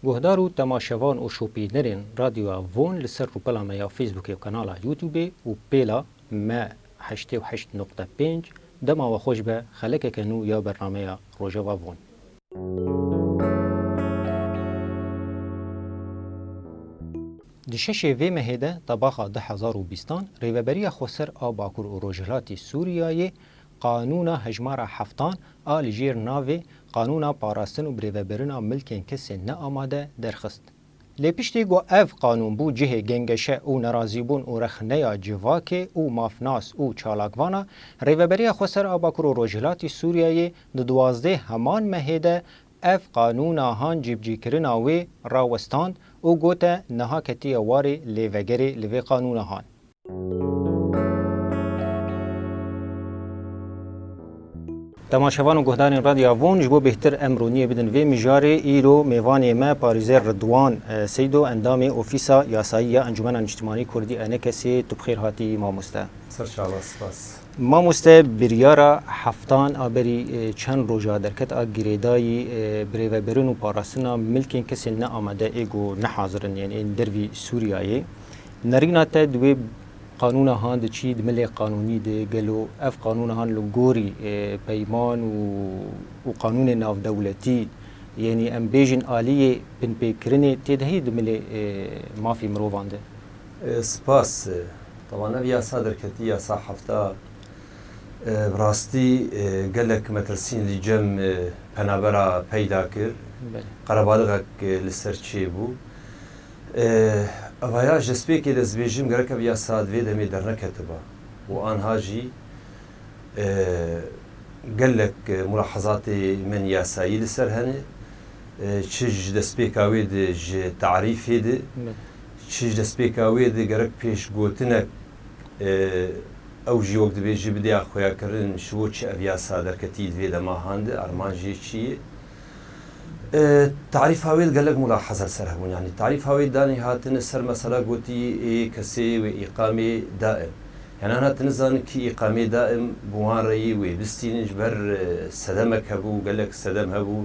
گهدار و تماشاوان و شوپیدنرین رادیو وون لسر روپلا ما یا فیسبوک و کانال یوتیوب و پیلا ما 88.5 دما و خوش به خلک کنو یا برنامه روژا وون. دشش وی مهده طباقه 2020 ریوبری خسر آباکور و روجلاتی سوریای قانون هجمار هفتان آل جیر ناوی قانون پاراستن و بریوبرنا ملکین کسی نه آماده درخست. لپیشتی گو اف قانون بو جه گنگشه او نرازیبون و رخنه جواکه او مافناس او چالاکوانا ریوبری خسر آباکور و روجلاتی سوریای دوازده همان مهده اف قانون هان جیبجی کرنا وی راوستاند او گوته نها کتی واری لیوگری لیوی قانون هان. تماشاوان و گهدان رادیو وون جبو بهتر امرونیه بدن وی مجاری ایرو میوان ما پاریزر ردوان سیدو اندام اوفیسا یاسایی انجمن اجتماعی کردی انکسی تو بخیر هاتی ماموسته. سر شاء سپاس. ماموسته بریارا هفتان آبری چند روزا درکت آگریدایی بریو برون و پاراستنا ملکین کسی نه آمده ایگو نه حاضرن یعنی این دروی سوریایی نرینات دوی قانون هان ده چی دمل قانونی ده گلو اف قانون هان لگوری پیمان و قانون ناف دولتی یعنی ام بیجن آلیه بن پیکرنی تدهی دمل مافی مروانده. سپاس. طبعا ابي صادر كتي يا صحفتا براستي قال لك مترسين اللي جم بنابرا بيداكر قربالغك لسرچيبو اوهايا جسبيك دزبيجم غرك ابي صاد في دمي درنا كتبه وان هاجي قال لك ملاحظاتي من ياساي لسرهني تشج دسبيك اويد تعريف هيد تشج دسبيك اويد غرك بيش قوتنك او جي وقت بيجي بدي اخويا كرن شو تش ابي صادر كتيد في دما هاند ارمانجي شي تعريف هاويل قال لك ملاحظه سرهون يعني تعريف هاويل داني هاتن السر مساله قوتي كسي واقامه دائم يعني انا تنزان كي اقامه دائم بواري وبستين جبر سلامك هبو قال لك سلام هبو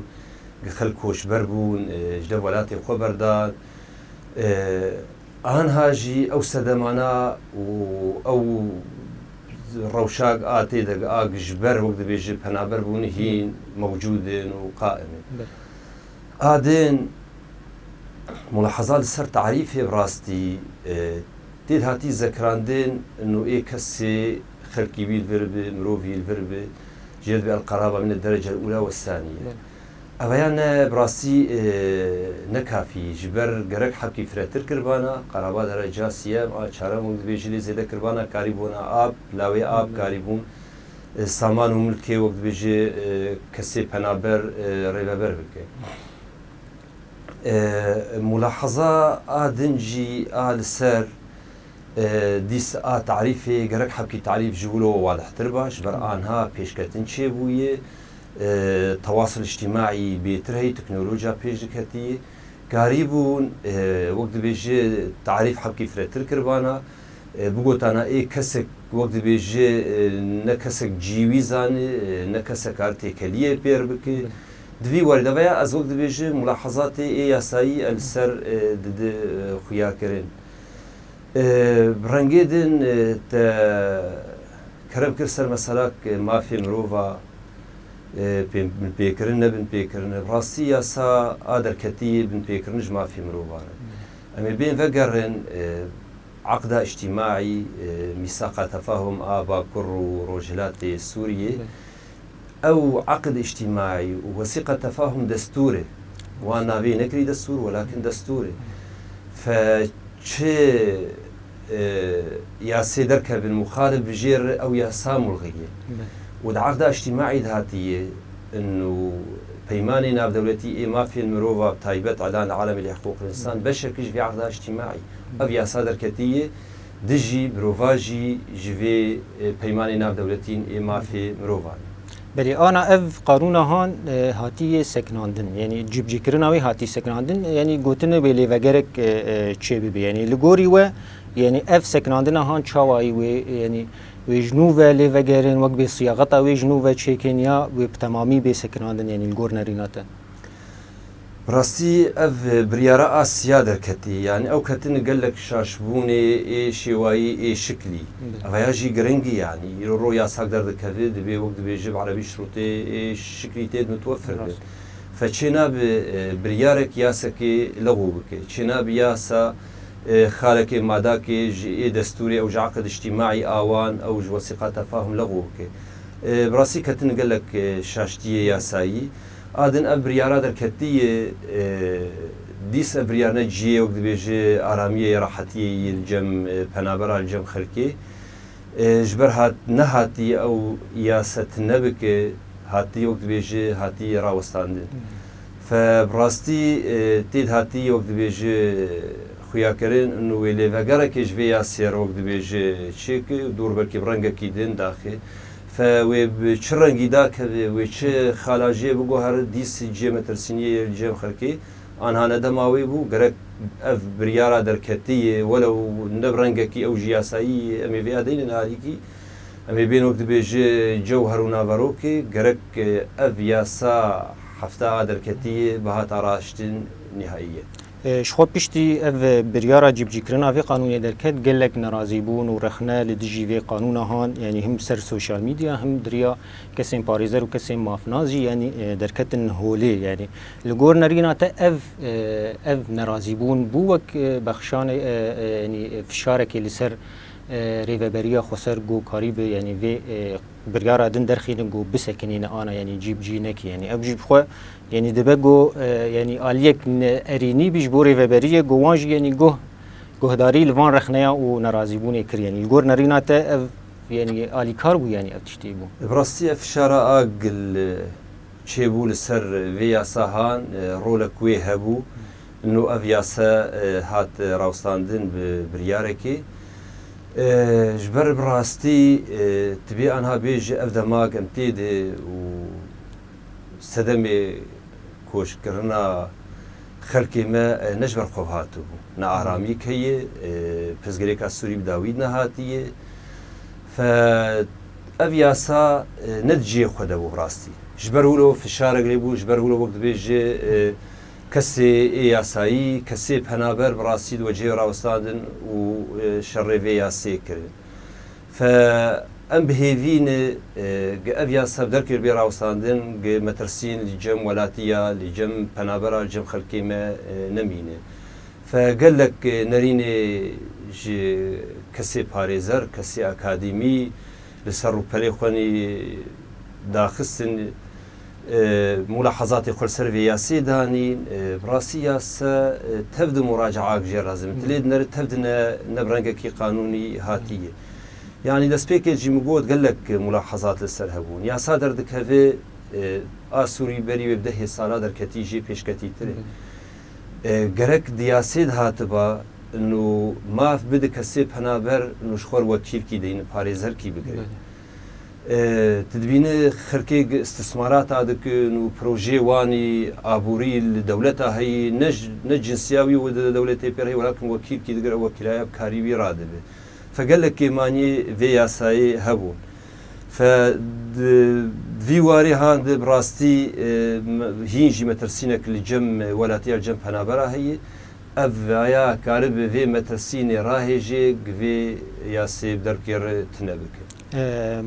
خلكوش بربون جلب ولاتي خبردار آن هاجي او سدمانا او روشاق آتي دق آق جبر وقت بيجي بنابر بونهين موجودين وقائمين آدين ملاحظات سر تعريفي براستي تيد هاتي ذكراندين انه ايه كسي خلقي بي الفربي مروفي الفربي جيد بالقرابة من الدرجة الأولى والثانية أبيان براسي نكافي جبر جرك حبكي فراتر كربانا قرابة درجة سيام شارع مود بيجي زيادة كربانا كاريبونا آب لاوي آب كاريبون سامان وملكي وقت بيجي كسي بنابر ريبابر بكي ملاحظة آدنجي آل سر ديس تعريفي جرك حبكي تعريف جولو واضح تربا جبر آنها بيشكتن شيبويه تواصل اجتماعي بيترهي تكنولوجيا بيجكتي قريبون وقت بيجي تعريف حبكي فراتر كربانا بقول أنا إيه كسك وقت بيجي نكسك جيويزاني نكسك ارتكالية بيربكي دوی وارد ویا از وقت بيجي ملاحظات إيه ياساي السر ضد خويا كرين برنجيدن تا كرم كرسر مسألة ما في مروفا بن بيكرن نبن بيكرن براسي ياسا آدر كتي بن بيكرن جما في مروفانا أما بين فقرن عقد اجتماعي ميثاق تفاهم آبا كر وروجلات سورية أو عقد اجتماعي ووثيقة تفاهم دستوري وأنا بي نكري دستور ولكن دستوري فشي يا سيدرك بالمخالف بجير أو يا سامو الغية والعقد اجتماعي ذاتية إنه بيماني ناف دولتي ما في المروفة تايبت إعلان العالمي لحقوق الإنسان بشكل في عقد اجتماعي أو يا صادر كتية دجي بروفاجي جوي بيماني ناف دولتين ما في مروفة بلی آنا اف قانون هان هاتی سکناندن یعنی جیب جکرناوی هاتی سکناندن یعنی گوتنه به لیوگرک چه بی یعنی لگوری و یعنی اف سکناندن هان چاوایی و یعنی وجنوب ليفجرين وقت بصياغتها وجنوب تشيكينيا وبتمامي بسكناندن يعني الجور نريناته براستی اف بریاره آسیا درکتی یعنی او کتن قالك شاشبوني اي شوایی اي شکلی اویاجی گرنگی یعنی رو یاساق در دکوی دبی وقت بيجيب عربي شروطي اي شکلی تید متوفر بید فچنا بریارك یاسکی لغو بکه چنا بیاسا خالك ماداك اي دستوري او عقد اجتماعي اوان او وثيقه تفاهم لغو بکه براسي کتن قالك شاشتي ياسایی آدن ابریارا در کتی دیس ابریارنا جیه وقت بیجه آرامیه راحتی الجم پنابرا الجم خلکی جبر هات نهاتی او یاست نبکه هاتی وقت بیجه هاتی راوستاندن فبراستی تید هاتی وقت بیجه خویا کرن انو ویلی وگره که جوی یاسیر وقت بیجه چیک دور برکی برنگه کی دن داخل فوي رنگی دا که وی چه خالاجی بگو هر دیس جیمتر سینی جیم خلکی آنها ندماوی بو گرک اف بریارا در کتی ولو نبرنگه کی او جیاسایی امی وی ادین ناریکی امی بین وقت بیجه جوهر و ناوروکی گرک اف یاسا هفته در کتی بهات راشتن نهاییه شخو پشتی اف بریارا جیب کرنا في قانون درکت گلک ناراضی بون و رخنه لدجی في قانون هان يعني هم سر سوشال ميديا هم دريا كسين باريزر و كسين مافنازي يعني درکت هولي يعني لگور نرينا تا اف ناراضی بون بوك بخشان يعني فشارك لسر ريفبريا خسر جو قريب يعني في بريارا دن درخين جو بسكنين انا يعني جيب جينك يعني ابجيب خو يعني دبگو يعني آلیک ارینی بیش بوری و بریه گوانج يعني گهداری لوان رخنیا و ناراضی بونه کر يعني الگور نرینا تا يعني آلی کار بو يعني ابتشتی بو براستی افشارا آگل چه بو لسر ویا ساهان رولک وی هبو انو افیاسا هات راوستاندن بریارکی جبر براستی تبي انها بيج افدماك امتيده و سدمي کوش کرنا خلقی ما نجبر خوب هاتو نا آرامی که پزگری که سوری بداوید نهاتیه ف اویاسا ندجی خود بو براستی جبرولو فشار قریبو جبرولو وقت بیجه کسی یاسایی کسی پنابر براستی و جی راوستاندن و شرفی یاسی کرد ف ام بهيفين افيا سبدر كير بي راوستاندن مترسين لجم ولاتيا لجم بنابرا لجم خلكيما نمينه فقال لك نريني جي كسي باريزر كسي اكاديمي لسرو بليخوني داخسن ملاحظات خل سيرفياسي داني براسيا تبدو مراجعه جي لازم تليد نر تبدنا نبرنجا كي قانوني هاتيه يعني دس بيكيج مقود قال لك ملاحظات للسر هبون يا صادر دكافي آسوري بري وبده سالا در كتيجي پیش كتيتري گرك دياسيد هاتبا انه ما بده كسب هنابر نشخور وكيل كي دين باريزر كي بگري تدبين خركي استثمارات هذاك انه بروجي واني ابوري لدولتها هي نجنسياوي ودولتي بير هي ولكن وكيل كي دغر وكيلايا بكاريبي رادبه فقال لك ماني في ياساي هبون ف فيواري هاند براستي هينجي مترسينك الجم ولاتي الجم هنابرا هي افيا كارب في مترسيني راهيجي في ياسي بدركير تنبك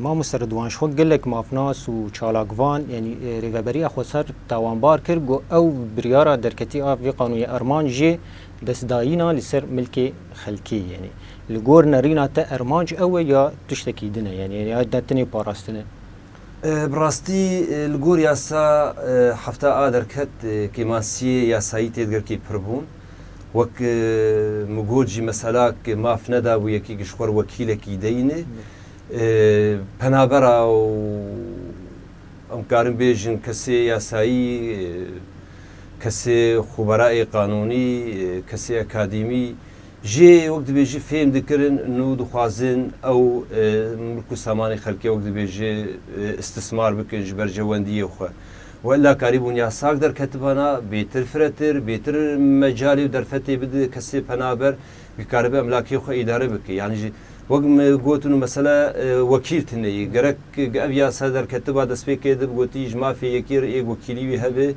ما مستردوان شو قال لك مافناس و چالاگوان يعني ريفبريا خسر توانبار كرغو او بريارا دركتي اف في قانون ارمان جي دسداينا لسر ملكي خلكي يعني لگور نرينا تا ارمانج او يا تشتكي دنا يعني دتني باراستنا براستي الگور ياسا حفتا ادر كت كيماسي ياساي تدغر كي پربون وك مگوجي مسالاك ما فندا ويكي گشخور وكيلك يدينه پنابرا و امكارن بيجن كسي ياساي كسي خبراء قانوني كسي اكاديمي جي وقت بيجي فهم ذكرن انه دخوازن او ملكو ساماني خلقي وقت بيجي استثمار بكن جبر جوانديه وخا ولا قريبون يا ساقدر كتبانا بيتر فرتر بيتر مجالي ودرفتي بده كسي بنابر بكاربه املاكي خو اداره بك يعني وەک گوتن و مەسەلا وەکیلتنەیە گەرەک ئەو یاسا دەرکەتەوە دەست پێ کێ گوتیش مافی یەکیر ئێ وەکیلیوی هەبێ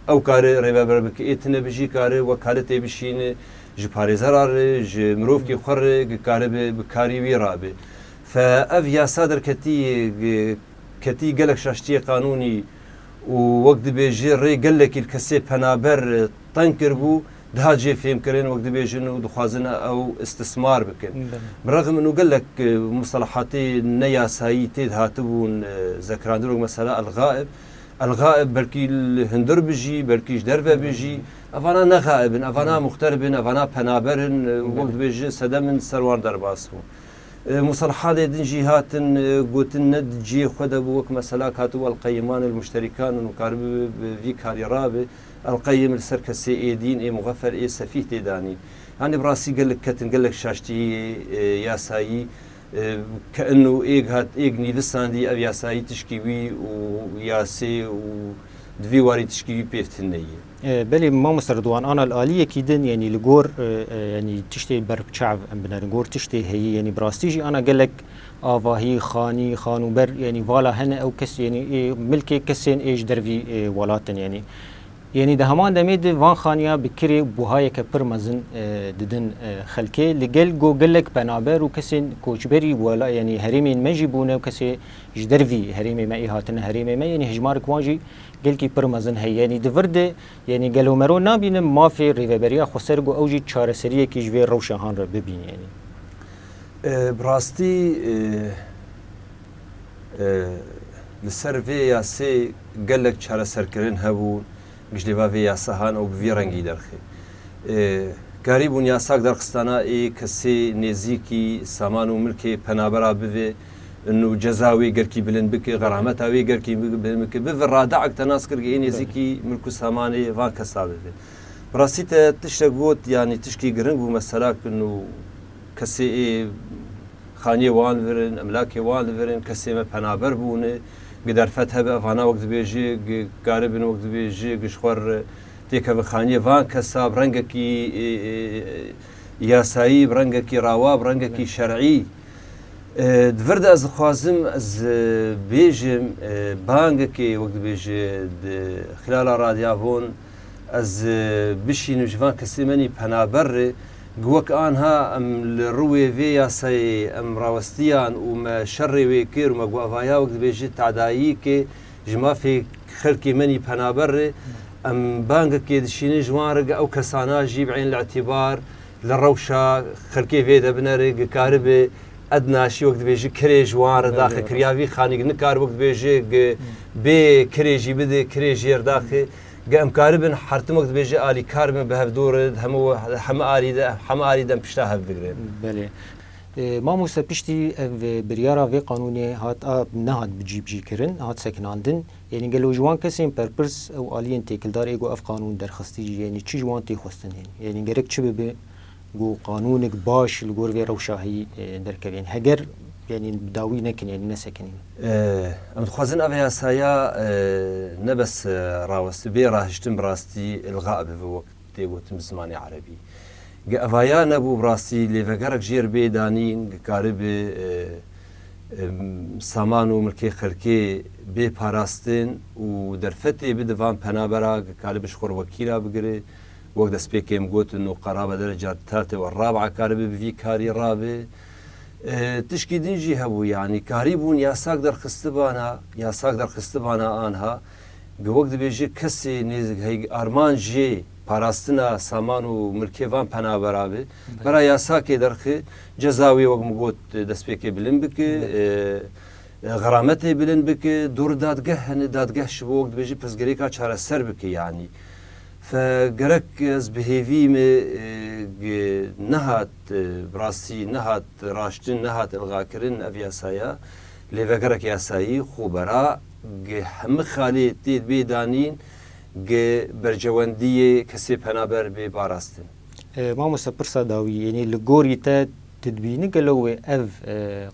ئەو کارە ڕێبەر بکە ئێتنە بژی کارە وەکالە تێبشینە ji parêzerarê ji mirovkê xwe rê karibe bi karî wî rabe. Ev yasa ketî gelek şaştiyê qanûnî û wek dibêje rê gelekî kesê penaber teng kirbû daha cê fêmkirin wek dibêjin û dixwazin ew istismar bikin. Bi rexim min û gelek mustalahatê neyasayî tê hatibûn zekirandir û mesela el-gaib. El-gaib belkî hindir bijî, belkî ji derve bijî, evana nexaibin, evana muxteribin, evana penaberin, wek dibêje sedemin serwan derbas bû. مصطلحات دين جهات قوتن ند جي خدا بوك مثلا كاتو القيمان المشتركان وكارب في كاريراب القيم السركسي ايدين اي مغفر اي سفيه تداني يعني براسي قال لك كتن قال لك شاشتي ياساي كانه ايغ هات ايغ نيفساندي اب ياساي تشكيوي وياسي ودفي واري تشكيوي بيفتنيه بله ما مستردوان أنا الآلية كيدن يعني لجور يعني تشتي بربشعب أم بنرجور تشتي هي يعني براستيجي أنا قالك آواهي خاني خانوبر يعني فالا هنا أو كس يعني ملكي كسين إيش درفي ولاتن يعني ده همان دميد وان خانيا بكري بوهاي كبر مزن ددن خلكي لجل جو قالك بنابر وكسين كوشبري ولا يعني هريمين مجيبونه وكسي جدرفي هريمي ما إيهاتن هريمي ما يعني هجمارك واجي gelki pirmezin heye yani divirde yani gelomero nabînim mafê rêveberiya xwesergo ew jî çareseriyekî ji vê rewşehan re bibîn yani. Bi rastî li ser vê yasê gelek çareserkirin hebû gişlêva vê yasahan ew bi vî rengî derxê. Karî bûn yasak derxistana ê kesê nêzîkî saman û milkê penabera bivê انه جزاوي قركي بلن بك غرامتها وي قركي بلن بك بفرادعك تناسكر يعني زيكي ملكو ساماني فان كسابه براسيته تشتغوت يعني تشكي قرنب ومسلاك انه كسي خانيه وان فرن املاكي وان فرن كسي ما بنابر بونه قدر فتها بافانا وقت بيجي قاربن وقت بيجي قشخور تيك خانيه فان كساب رنگكي ياسايي برنگكي راوا برنگكي شرعي دفرد از خوازم از بیجم بانگ که وقت بیجه خلال رادیابون از بشین جوان کسی منی پنابر گوک آنها ام لروی وی یاسای ام راوستیان و ما شر وی کیر و ما گوایا وقت بیجه تعدایی که جما فی خلکی منی پنابر ام بانگ که دشینی جوان رگ او کسانا جیب عین الاعتبار لروشا خلکی وی دبنره کاربه ادناشي وقت بيجي كريج وار داخل كريافي خانق نكار وقت بيجي بي كريجي بده كريجير داخل قام كاربن حرتم وقت بيجي الي كاربن بهف دور هم آري دم بشتاها بفكرين بله ما موسى بيشتي بريارا في قانوني هات نهاد بجيب جي كرن هات سكناندن يعني قالوا جوان كسين بربرس او الين تيكلدار ايغو اف قانون درخستي يعني تشي جوان تي خوستن يعني غيرك تشبه به جو قانونك باش الجور في روشاهي دركبين هجر يعني بداوي نكن يعني نسكنين ام خوازن افيا سايا نبس راوست بي راهشتم براستي الغاء بوقت تيغوتم زماني عربي افيا نبو براستي ليفغرك جير بي دانين قارب سامانو ملكي خلكي بي باراستن و درفتي بدفان بنابرا قالبش خور وكيلا بقري وقت سبيكيم قلت انه قرابه درجه الثالثه والرابعه كاربي في كاري رابع تشكي ديجي هبو يعني كاريبون ياساك در خستبانا انها وقت بيجي كسي نيزك هي ارمان جي باراستنا سامان و ملكيفان پنابرابه برا ياساك درخي جزاوي وقت مقوت دسبيكي بلن بك غرامتي بلن بك دور دادگه شبو وقت بيجي پسگريكا چاره سر بك يعني فجرك از بهيفي نهات براسي نهات راشتن نهات الغاكرين افياسايا لفجرك ياساي خبراء هم خالي تيد بيدانين برجواندية كسي بنابر بباراستن ما مسبرسا داوي يعني لغوري تا تدبيني قالوا اف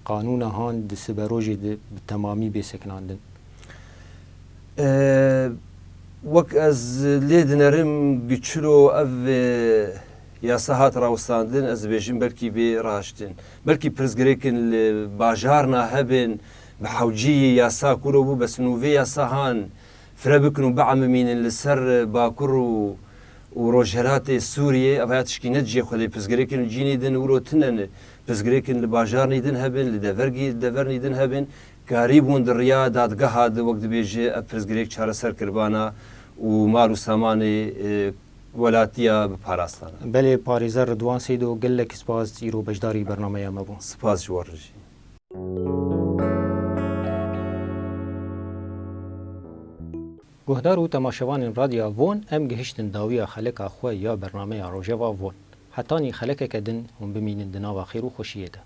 قانون هان دسبروجي بالتمامي بسكناندن وەک ئەس لێ دنەرم گچلۆ ئەڤ یاسا هات ڕاوستاندن ئەس بێژم بەلکی بێ ڕاشتن بەلکی پرزگرێکن لە باژارنا هەبن بە حەوجی یاسا کوورە بوو بە سنووێ یاساهان فرە بکن و بەعممینن لەسەر باکوڕ و ڕۆژهێراتێ سووریێ ئەڤات شکینە جێ خۆدەی پزگرێکن و جینی دن ورۆتنن پزگرێکن لە باژارنی دن هەبن لە دەڤەرنی دن هەبن کاری بوون دڕیا دادگەها وەک دەبێژێ ئە پرزگرێک چارەسەر کردبانە و مال و سامانی وەلاتیە بپاراستانە بەلێ پارێزە ڕدوان سید و گەلێک سپاس ئیرۆ بەشداری بەرنامەیە مەبوو سپاس جوارژی گوهدار و تەماشەوانên رادیا ڤۆن ئەم گەهشتن داویە خەلکا خۆی یا بەرنامەیە ڕۆژەوا ڤۆن هەتانی خەلکێکە دن هەم بمینن di nava xêr û xweşiyê de.